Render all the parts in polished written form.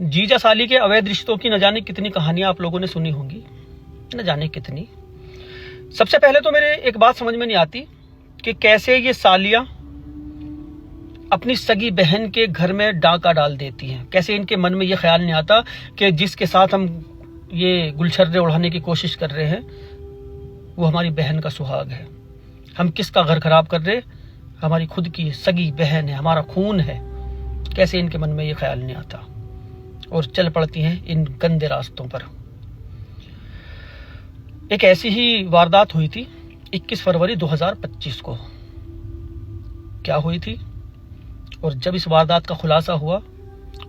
जीजा साली के अवैध रिश्तों की न जाने कितनी कहानियां आप लोगों ने सुनी होंगी, न जाने कितनी। सबसे पहले तो मेरे एक बात समझ में नहीं आती कि कैसे ये सालियां अपनी सगी बहन के घर में डाका डाल देती हैं। कैसे इनके मन में ये ख्याल नहीं आता कि जिसके साथ हम ये गुलछर्रे उड़ाने की कोशिश कर रहे हैं वो हमारी बहन का सुहाग है। हम किसका घर खराब कर रहे, हमारी खुद की सगी बहन है, हमारा खून है। कैसे इनके मन में ये ख्याल नहीं आता और चल पड़ती हैं इन गंदे रास्तों पर। एक ऐसी ही वारदात हुई थी 21 फरवरी 2025 को। क्या हुई थी, और जब इस वारदात का खुलासा हुआ,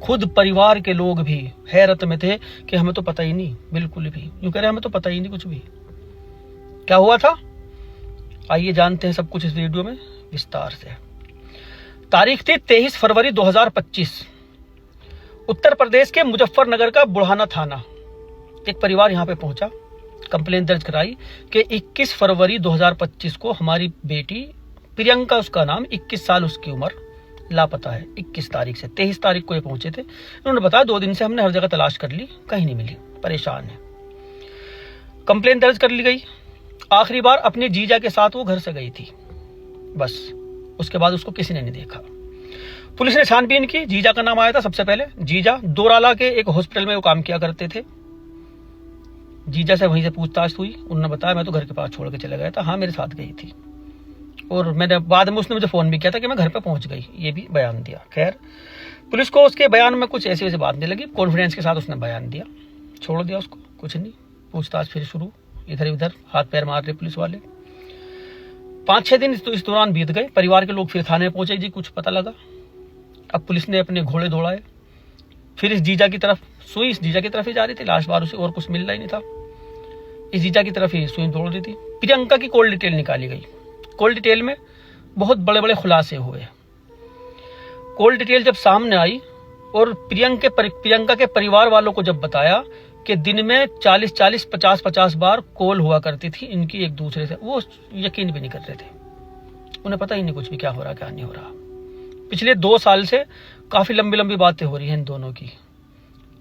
खुद परिवार के लोग भी हैरत में थे कि हमें तो पता ही नहीं, बिल्कुल भी यूं कह रहे हमें तो पता ही नहीं कुछ भी। क्या हुआ था, आइए जानते हैं सब कुछ इस वीडियो में विस्तार से। तारीख थी 23 फरवरी 2025। उत्तर प्रदेश के मुजफ्फरनगर का बुढ़ाना थाना। एक परिवार यहां पे पहुंचा, कंप्लेंट दर्ज कराई कि 21 फरवरी 2025 को हमारी बेटी प्रियंका, उसका नाम, 21 साल उसकी उम्र, लापता है। 21 तारीख से 23 तारीख को ये पहुंचे थे। उन्होंने बताया 2 दिन से हमने हर जगह तलाश कर ली, कहीं नहीं मिली, परेशान है। कंप्लेंट दर्ज कर ली गई। आखिरी बार अपने जीजा के साथ वो घर से गई थी, बस उसके बाद उसको किसी ने नहीं देखा। पुलिस ने छानबीन की। जीजा का नाम आया था सबसे पहले। जीजा दोराला के एक हॉस्पिटल में वो काम किया करते थे। जीजा से वहीं से पूछताछ हुई। उन्होंने बताया मैं तो घर के पास छोड़ के चला गया था, हाँ मेरे साथ गई थी, और मैंने बाद में उसने मुझे फोन भी किया था कि मैं घर पे पहुंच गई, ये भी बयान दिया। खैर पुलिस को उसके बयान में कुछ ऐसी वैसी बात नहीं लगी, कॉन्फिडेंस के साथ उसने बयान दिया, छोड़ दिया उसको, कुछ नहीं। पूछताछ फिर शुरू, इधर उधर हाथ पैर मार रहे पुलिस वाले। 5-6 दिन इस दौरान बीत गए। परिवार के लोग फिर थाने पहुंचे, जी कुछ पता लगा। अब पुलिस ने अपने घोड़े दौड़ाए, फिर इस जीजा की तरफ, सुई इस जीजा की तरफ ही जा रही थी, लाश बार उसे और कुछ मिल रहा ही नहीं था, इस जीजा की तरफ ही सुई दौड़ रही थी। प्रियंका की कॉल डिटेल निकाली गई। कॉल डिटेल में बहुत बड़े बड़े खुलासे हुए। कॉल डिटेल जब सामने आई और प्रियंका के परिवार वालों को जब बताया कि दिन में 40-40, 50-50 बार कॉल हुआ करती थी इनकी एक दूसरे से, वो यकीन भी नहीं कर रहे थे। उन्हें पता ही नहीं कुछ भी क्या हो रहा क्या नहीं हो रहा। पिछले 2 साल से काफी लंबी लंबी बातें हो रही हैं इन दोनों की,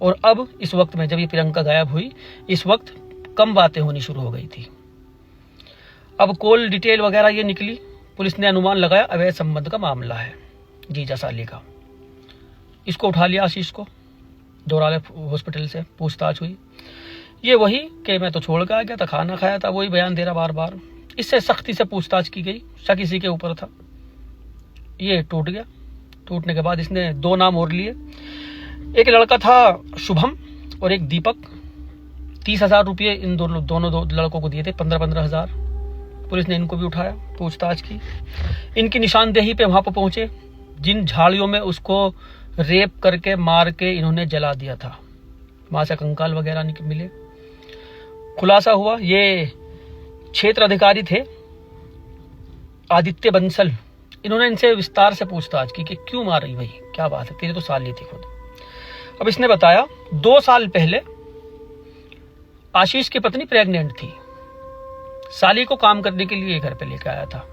और अब इस वक्त में जब ये प्रियंका गायब हुई, इस वक्त कम बातें होनी शुरू हो गई थी। अब कॉल डिटेल वगैरह ये निकली। पुलिस ने अनुमान लगाया अवैध संबंध का मामला है जीजा साली का। इसको उठा लिया आशीष को, दोराले हॉस्पिटल से पूछताछ हुई। ये वही कि मैं तो छोड़ के आ गया था, खाना खाया था, वही बयान दे रहा बार बार। इससे सख्ती से पूछताछ की गई, शक इसी के ऊपर था। ये टूट गया। टूटने के बाद इसने 2 नाम और लिए। एक लड़का था शुभम और एक दीपक। 30,000 रुपये इन दोनों लड़कों को दिए थे, 15-15,000। पुलिस ने इनको भी उठाया, पूछताछ की। इनकी निशानदेही पे वहां पर पहुंचे, जिन झाड़ियों में उसको रेप करके मार के इन्होंने जला दिया था, वहां से कंकाल वगैरह मिले। खुलासा हुआ ये क्षेत्र अधिकारी थे आदित्य बंसल। इन्होंने इनसे विस्तार से पूछताछ की कि क्यों मार रही भाई, क्या बात है, तेरी तो साली थी खुद। अब इसने बताया 2 साल पहले आशीष की पत्नी प्रेग्नेंट थी, साली को काम करने के लिए घर पे लेकर आया था।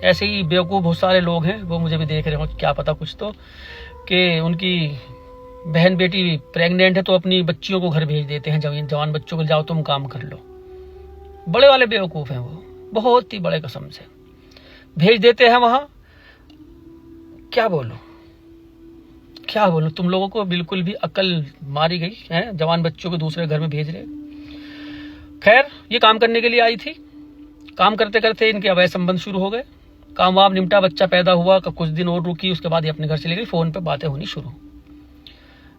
ऐसे ही बेवकूफ बहुत सारे लोग हैं, वो मुझे भी देख रहे हो, क्या पता कुछ तो, कि उनकी बहन बेटी प्रेग्नेंट है तो अपनी बच्चियों को घर भेज देते हैं, जवान बच्चों को, जाओ तुम काम कर लो। बड़े वाले बेवकूफ हैं वो, बहुत ही बड़े कसम से भेज देते हैं वहां। क्या बोलूं, तुम लोगों को बिल्कुल भी अकल मारी गई है, जवान बच्चों को दूसरे घर में भेज रहे। खैर ये काम करने के लिए आई थी। काम करते करते इनके अवैध संबंध शुरू हो गए। काम वाम निपटा, बच्चा पैदा हुआ, कुछ दिन और रुकी, उसके बाद ये अपने घर चली गई। फोन पे बातें होनी शुरू,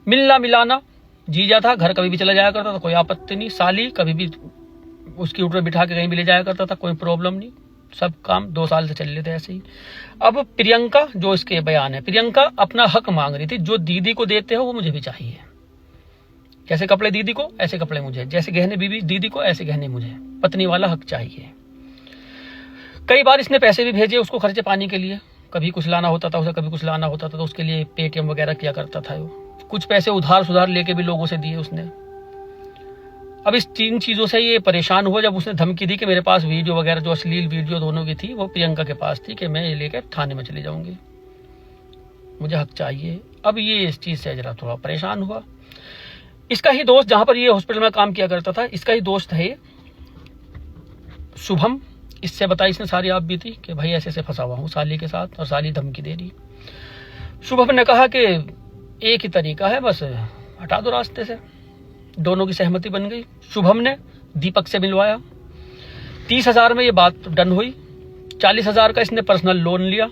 मिलना मिलाना। जीजा था, घर कभी भी चला जाया करता था, कोई आपत्ति नहीं। साली कभी भी उसकी ऊपर बिठा के कहीं भी ले जाया करता था, कोई प्रॉब्लम नहीं। सब काम 2 साल से चल रहे थे ऐसे ही। अब प्रियंका, जो इसके बयान है, प्रियंका अपना हक मांग रही थी। जो दीदी को देते हो वो मुझे भी चाहिए। जैसे कपड़े दीदी को ऐसे कपड़े मुझे, जैसे गहने बीबी दीदी को ऐसे गहने मुझे, पत्नी वाला हक चाहिए। कई बार इसने पैसे भी भेजे उसको खर्चे पानी के लिए। कभी कुछ लाना होता था उसे, कभी कुछ लाना होता था तो उसके लिए पेटीएम वगैरह किया करता था वो। कुछ पैसे उधार सुधार लेके भी लोगों से दिए उसने। अब इस 3 चीजों से ये परेशान हुआ जब उसने धमकी दी कि मेरे पास वीडियो वगैरह, जो अश्लील वीडियो दोनों की थी, वो प्रियंका के पास थी, कि मैं ये लेकर थाने में चली जाऊंगी। मुझे हक चाहिए। अब ये इस चीज़ से ज़रा थोड़ा परेशान हुआ। इसका ही दोस्त, जहाँ पर ये हॉस्पिटल में काम किया करता था, इसका ही दोस्त है शुभम। इससे बताई इसने सारी आप भी थी कि भाई ऐसे ऐसे फंसा हुआ हूँ साली के साथ, और साली धमकी दे रही। शुभम ने कहा कि एक ही तरीका है, बस हटा दो रास्ते से। दोनों की सहमति बन गई। शुभम ने दीपक से मिलवाया। 30,000 में ये बात डन हुई। 40,000 का इसने पर्सनल लोन लिया,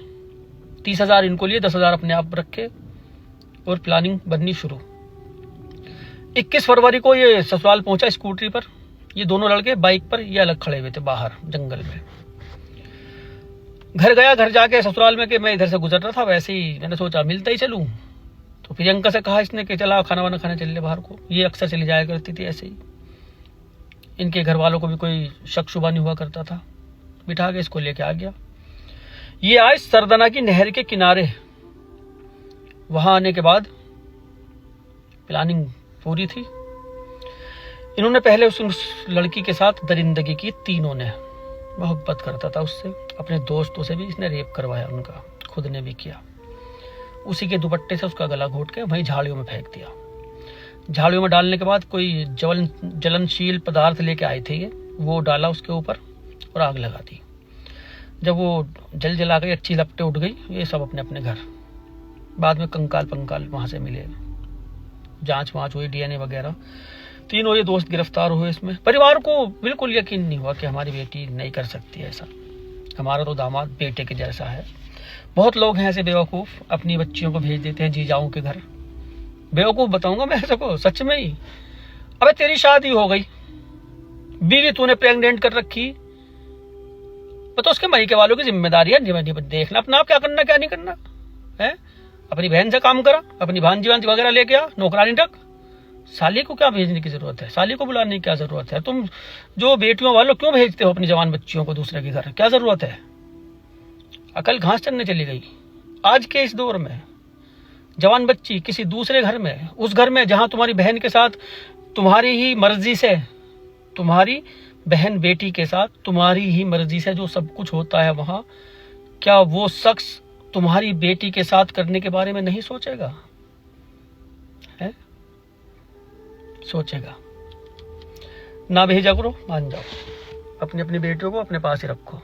30,000 इनको लिए, 10,000 अपने आप रखे, और प्लानिंग बननी शुरू। 21 फरवरी को ये ससुराल पहुंचा स्कूटरी पर। ये दोनों लड़के बाइक पर ये अलग खड़े हुए थे बाहर जंगल में। घर गया, घर जाके ससुराल में कि मैं इधर से गुजर रहा था, वैसे ही मैंने सोचा मिलता ही चलूं। तो प्रियंका से कहा इसने कि चला खाना वाना खाने चल ले बाहर को। ये अक्सर चली जाया करती थी ऐसे ही। इनके घर वालों को भी कोई शक शुबा नहीं हुआ करता था। बिठा के इसको लेके आ गया। ये आए सरदना की नहर के किनारे। वहां आने के बाद प्लानिंग पूरी थी। इन्होंने पहले उस लड़की के साथ दरिंदगी की। तीनों ने मोहब्बत करता था उससे। अपने दोस्तों से भी इसने रेप करवाया उनका, खुद ने भी किया। उसी के दुपट्टे से उसका गला घोट के वहीं झाड़ियों में फेंक दिया। झाड़ियों में डालने के बाद कोई जलनशील पदार्थ लेके आए थे ये, वो डाला उसके ऊपर और आग लगा दी। जब वो जल जला गई, अच्छी लपटें उठ गई, ये सब अपने अपने घर। बाद में कंकाल पंकाल वहां से मिले, जांच वाँच हुई, DNA वगैरह। तीनों ये दोस्त गिरफ्तार हुए। इसमें परिवार को बिल्कुल यकीन नहीं हुआ कि हमारी बेटी नहीं कर सकती ऐसा। हमारा तो दामाद बेटे के जैसा है। बहुत लोग हैं ऐसे बेवकूफ़, अपनी बच्चियों को भेज देते हैं जीजाओं के घर। बेवकूफ़ बताऊंगा मैं ऐसे को, सच में ही। अबे तेरी शादी हो गई, बीवी तूने प्रेग्नेंट कर रखी, तो उसके मायके वालों की जिम्मेदारी है देखना अपना आप क्या करना क्या नहीं करना है। अपनी बहन से काम करा, अपनी भांजी वांजी वगैरह लेके आ, नौकरानी रख। साली को क्या भेजने की जरूरत है, साली को बुलाने की क्या जरूरत है। तुम जो बेटियों वालों क्यों भेजते हो अपनी जवान बच्चियों को दूसरे के घर, क्या जरूरत है। अकल घास चरने चली गई। आज के इस दौर में जवान बच्ची किसी दूसरे घर में, उस घर में जहां तुम्हारी बहन के साथ तुम्हारी ही मर्जी से, तुम्हारी बहन बेटी के साथ तुम्हारी ही मर्जी से जो सब कुछ होता है वहां, क्या वो शख्स तुम्हारी बेटी के साथ करने के बारे में नहीं सोचेगा है? सोचेगा। ना भेजा करो, मान जाओ। अपनी अपनी बेटियों को अपने पास ही रखो।